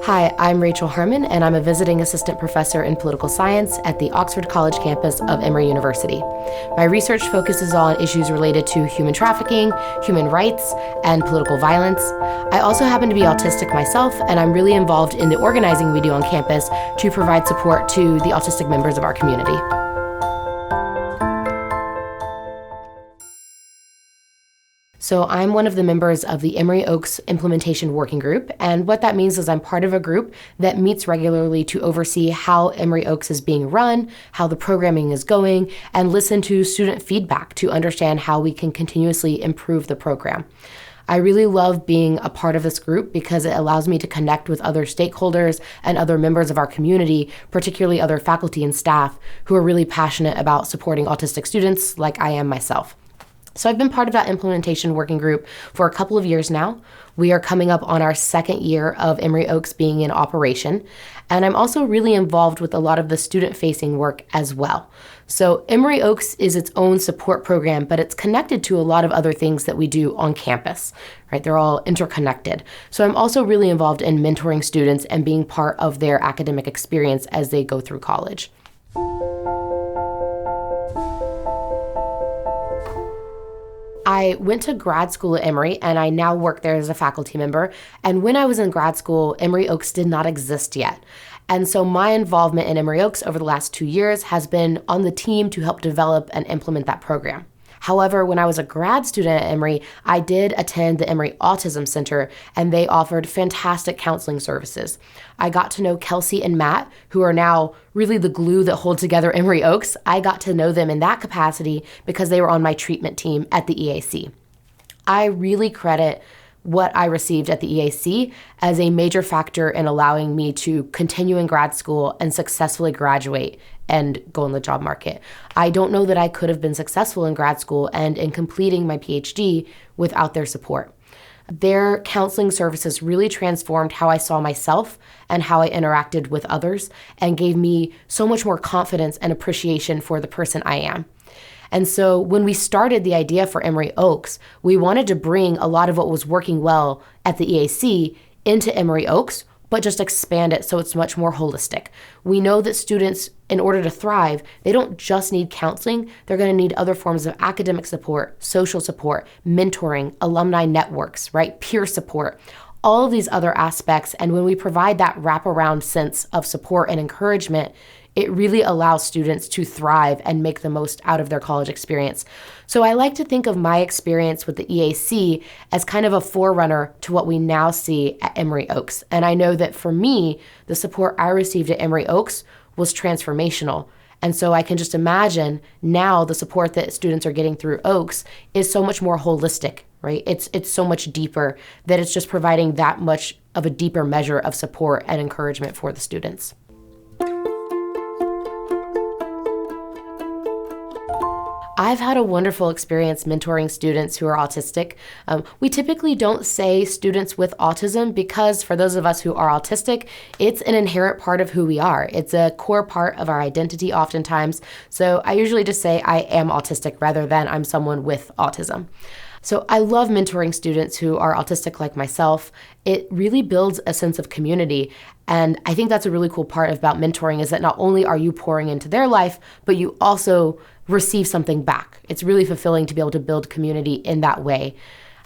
Hi, I'm Rachel Harmon, and I'm a visiting assistant professor in political science at the Oxford College campus of Emory University. My research focuses on issues related to human trafficking, human rights, and political violence. I also happen to be autistic myself, and I'm really involved in the organizing we do on campus to provide support to the autistic members of our community. So I'm one of the members of the Emory Oaks Implementation Working Group, and what that means is I'm part of a group that meets regularly to oversee how Emory Oaks is being run, how the programming is going, and listen to student feedback to understand how we can continuously improve the program. I really love being a part of this group because it allows me to connect with other stakeholders and other members of our community, particularly other faculty and staff who are really passionate about supporting autistic students like I am myself. So I've been part of that implementation working group for a couple of years now. We are coming up on our second year of Emory Oaks being in operation, and I'm also really involved with a lot of the student-facing work as well. So Emory Oaks is its own support program, but it's connected to a lot of other things that we do on campus, right? They're all interconnected. So I'm also really involved in mentoring students and being part of their academic experience as they go through college. I went to grad school at Emory, and I now work there as a faculty member. And when I was in grad school, Emory Oaks did not exist yet. And so my involvement in Emory Oaks over the last 2 years has been on the team to help develop and implement that program. However, when I was a grad student at Emory, I did attend the Emory Autism Center, and they offered fantastic counseling services. I got to know Kelsey and Matt, who are now really the glue that hold together Emory Oaks. I got to know them in that capacity because they were on my treatment team at the EAC. I really credit what I received at the EAC as a major factor in allowing me to continue in grad school and successfully graduate and go in the job market. I don't know that I could have been successful in grad school and in completing my PhD without their support. Their counseling services really transformed how I saw myself and how I interacted with others and gave me so much more confidence and appreciation for the person I am. And so when we started the idea for Emory Oaks, we wanted to bring a lot of what was working well at the EAC into Emory Oaks, but just expand it so it's much more holistic. We know that students, in order to thrive, they don't just need counseling, they're going to need other forms of academic support, social support, mentoring, alumni networks, right? Peer support, all of these other aspects. And when we provide that wraparound sense of support and encouragement, it really allows students to thrive and make the most out of their college experience. So I like to think of my experience with the EAC as kind of a forerunner to what we now see at Emory Oaks. And I know that for me, the support I received at Emory Oaks was transformational. And so I can just imagine now the support that students are getting through Oaks is so much more holistic, right? It's so much deeper that it's just providing that much of a deeper measure of support and encouragement for the students. I've had a wonderful experience mentoring students who are autistic. We typically don't say students with autism because for those of us who are autistic, it's an inherent part of who we are. It's a core part of our identity oftentimes. So I usually just say I am autistic rather than I'm someone with autism. So I love mentoring students who are autistic like myself. It really builds a sense of community. And I think that's a really cool part about mentoring is that not only are you pouring into their life, but you also receive something back. It's really fulfilling to be able to build community in that way.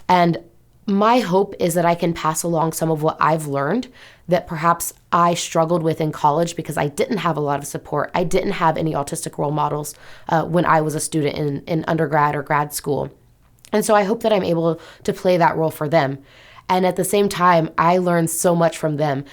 And my hope is that I can pass along some of what I've learned that perhaps I struggled with in college because I didn't have a lot of support. I didn't have any autistic role models when I was a student in undergrad or grad school. And so I hope that I'm able to play that role for them. And at the same time, I learned so much from them.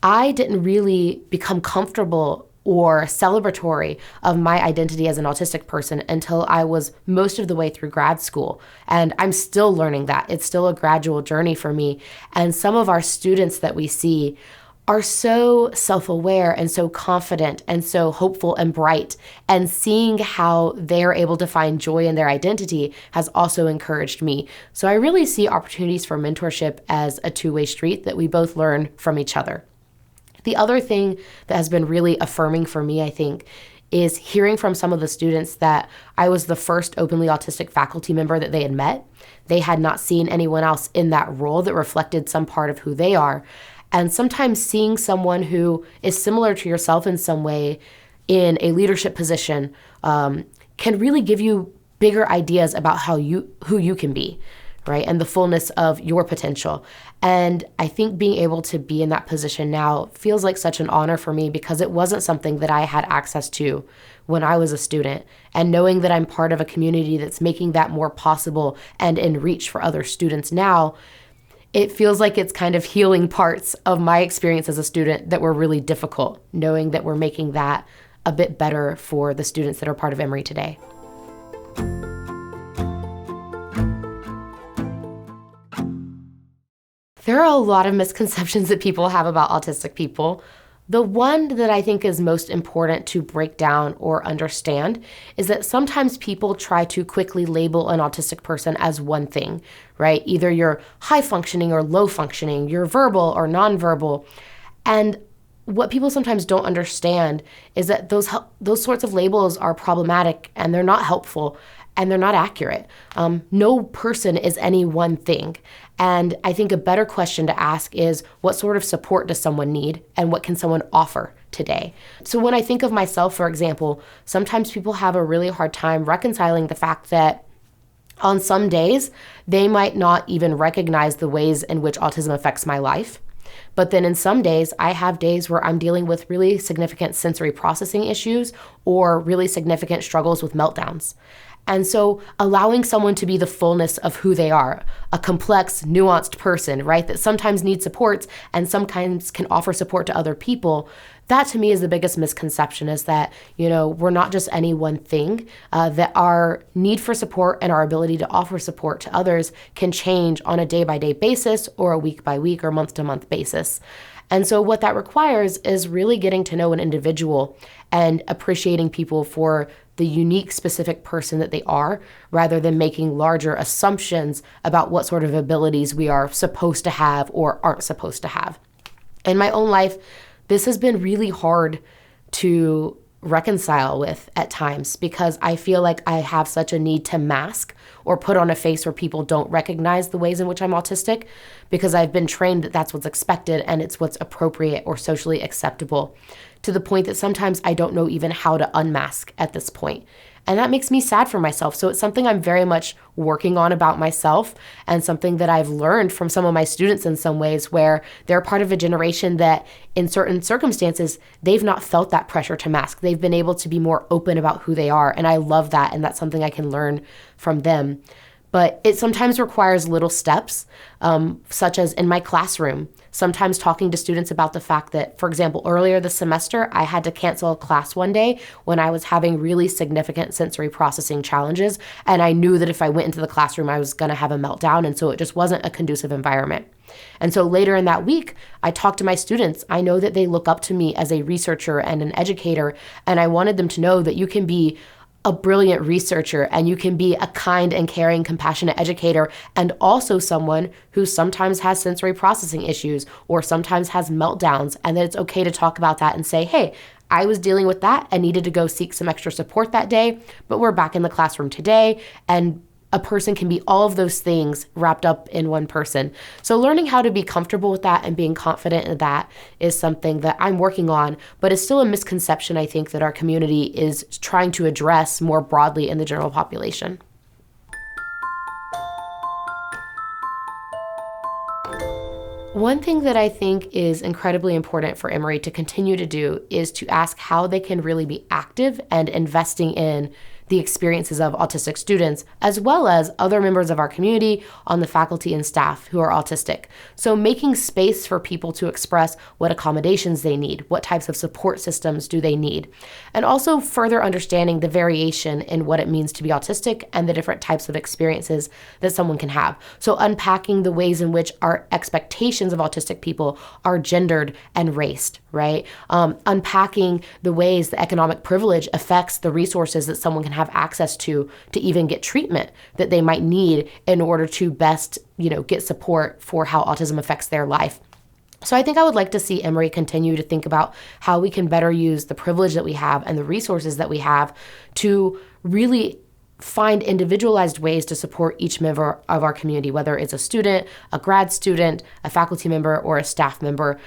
I didn't really become comfortable or celebratory of my identity as an autistic person until I was most of the way through grad school. And I'm still learning that. It's still a gradual journey for me. And some of our students that we see are so self-aware and so confident and so hopeful and bright. And seeing how they're able to find joy in their identity has also encouraged me. So I really see opportunities for mentorship as a two-way street that we both learn from each other. The other thing that has been really affirming for me, I think, is hearing from some of the students that I was the first openly autistic faculty member that they had met. They had not seen anyone else in that role that reflected some part of who they are. And sometimes seeing someone who is similar to yourself in some way in a leadership position can really give you bigger ideas about who you can be, right? And the fullness of your potential. And I think being able to be in that position now feels like such an honor for me, because it wasn't something that I had access to when I was a student. And knowing that I'm part of a community that's making that more possible and in reach for other students now, it feels like it's kind of healing parts of my experience as a student that were really difficult, knowing that we're making that a bit better for the students that are part of Emory today. There are a lot of misconceptions that people have about autistic people. The one that I think is most important to break down or understand is that sometimes people try to quickly label an autistic person as one thing, right? Either you're high functioning or low functioning, you're verbal or nonverbal. And what people sometimes don't understand is that those sorts of labels are problematic, and they're not helpful, and they're not accurate. No person is any one thing. And I think a better question to ask is, what sort of support does someone need, and what can someone offer today? So when I think of myself, for example, sometimes people have a really hard time reconciling the fact that on some days, they might not even recognize the ways in which autism affects my life. But then in some days, I have days where I'm dealing with really significant sensory processing issues or really significant struggles with meltdowns. And so allowing someone to be the fullness of who they are, a complex, nuanced person, right, that sometimes needs supports and sometimes can offer support to other people, that to me is the biggest misconception, is that, we're not just any one thing, that our need for support and our ability to offer support to others can change on a day-by-day basis or a week-by-week or month-to-month basis. And so what that requires is really getting to know an individual and appreciating people for the unique, specific person that they are, rather than making larger assumptions about what sort of abilities we are supposed to have or aren't supposed to have. In my own life, this has been really hard to reconcile with at times, because I feel like I have such a need to mask or put on a face where people don't recognize the ways in which I'm autistic, because I've been trained that that's what's expected and it's what's appropriate or socially acceptable, to the point that sometimes I don't know even how to unmask at this point. And that makes me sad for myself. So it's something I'm very much working on about myself, and something that I've learned from some of my students in some ways, where they're part of a generation that in certain circumstances, they've not felt that pressure to mask. They've been able to be more open about who they are. And I love that. And that's something I can learn from them. But it sometimes requires little steps, such as in my classroom, sometimes talking to students about the fact that, for example, earlier this semester, I had to cancel a class one day when I was having really significant sensory processing challenges. And I knew that if I went into the classroom, I was going to have a meltdown. And so it just wasn't a conducive environment. And so later in that week, I talked to my students. I know that they look up to me as a researcher and an educator. And I wanted them to know that you can be a brilliant researcher, and you can be a kind and caring, compassionate educator, and also someone who sometimes has sensory processing issues or sometimes has meltdowns, and that it's okay to talk about that and say, hey, I was dealing with that and needed to go seek some extra support that day, but we're back in the classroom today. And a person can be all of those things wrapped up in one person. So learning how to be comfortable with that and being confident in that is something that I'm working on, but it's still a misconception, I think, that our community is trying to address more broadly in the general population. One thing that I think is incredibly important for Emory to continue to do is to ask how they can really be active and investing in the experiences of autistic students, as well as other members of our community on the faculty and staff who are autistic. So making space for people to express what accommodations they need, what types of support systems do they need, and also further understanding the variation in what it means to be autistic and the different types of experiences that someone can have. So unpacking the ways in which our expectations of autistic people are gendered and raced, right? Unpacking the ways that economic privilege affects the resources that someone can have access to even get treatment that they might need in order to best, get support for how autism affects their life. So I think I would like to see Emory continue to think about how we can better use the privilege that we have and the resources that we have to really find individualized ways to support each member of our community, whether it's a student, a grad student, a faculty member, or a staff member,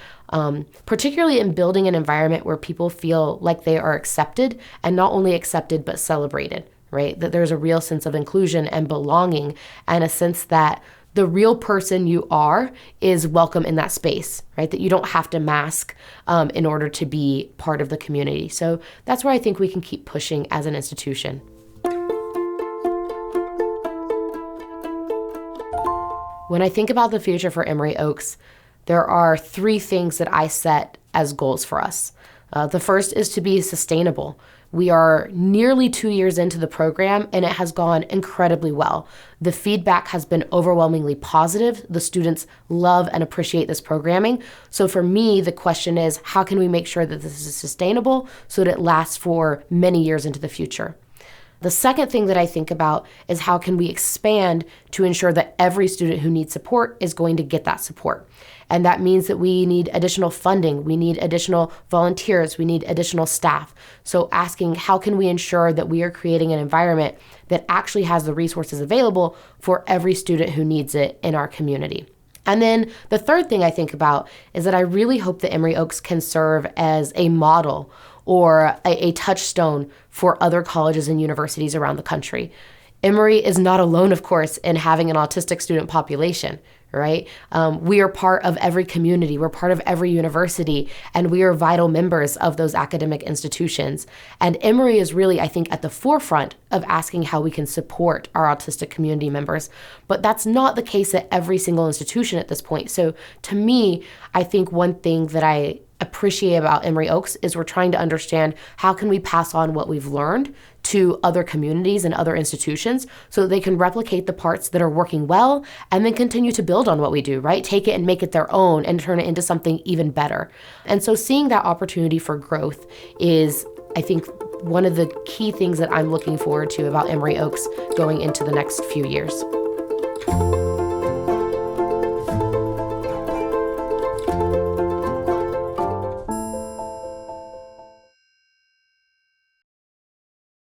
particularly in building an environment where people feel like they are accepted, and not only accepted, but celebrated, right? That there's a real sense of inclusion and belonging, and a sense that the real person you are is welcome in that space, right? That you don't have to mask in order to be part of the community. So that's where I think we can keep pushing as an institution. When I think about the future for Emory Oaks, there are 3 things that I set as goals for us. The first is to be sustainable. We are nearly 2 years into the program, and it has gone incredibly well. The feedback has been overwhelmingly positive. The students love and appreciate this programming. So for me, the question is, how can we make sure that this is sustainable so that it lasts for many years into the future? The second thing that I think about is how can we expand to ensure that every student who needs support is going to get that support. And that means that we need additional funding, we need additional volunteers, we need additional staff. So asking how can we ensure that we are creating an environment that actually has the resources available for every student who needs it in our community. And then the third thing I think about is that I really hope that Emory Oaks can serve as a model or a touchstone for other colleges and universities around the country. Emory is not alone, of course, in having an autistic student population, right? We are part of every community, we're part of every university, and we are vital members of those academic institutions. And Emory is really, I think, at the forefront of asking how we can support our autistic community members. But that's not the case at every single institution at this point. So to me, I think one thing that I appreciate about Emory Oaks is we're trying to understand how can we pass on what we've learned to other communities and other institutions so that they can replicate the parts that are working well and then continue to build on what we do, right? Take it and make it their own and turn it into something even better. And so seeing that opportunity for growth is, I think, one of the key things that I'm looking forward to about Emory Oaks going into the next few years.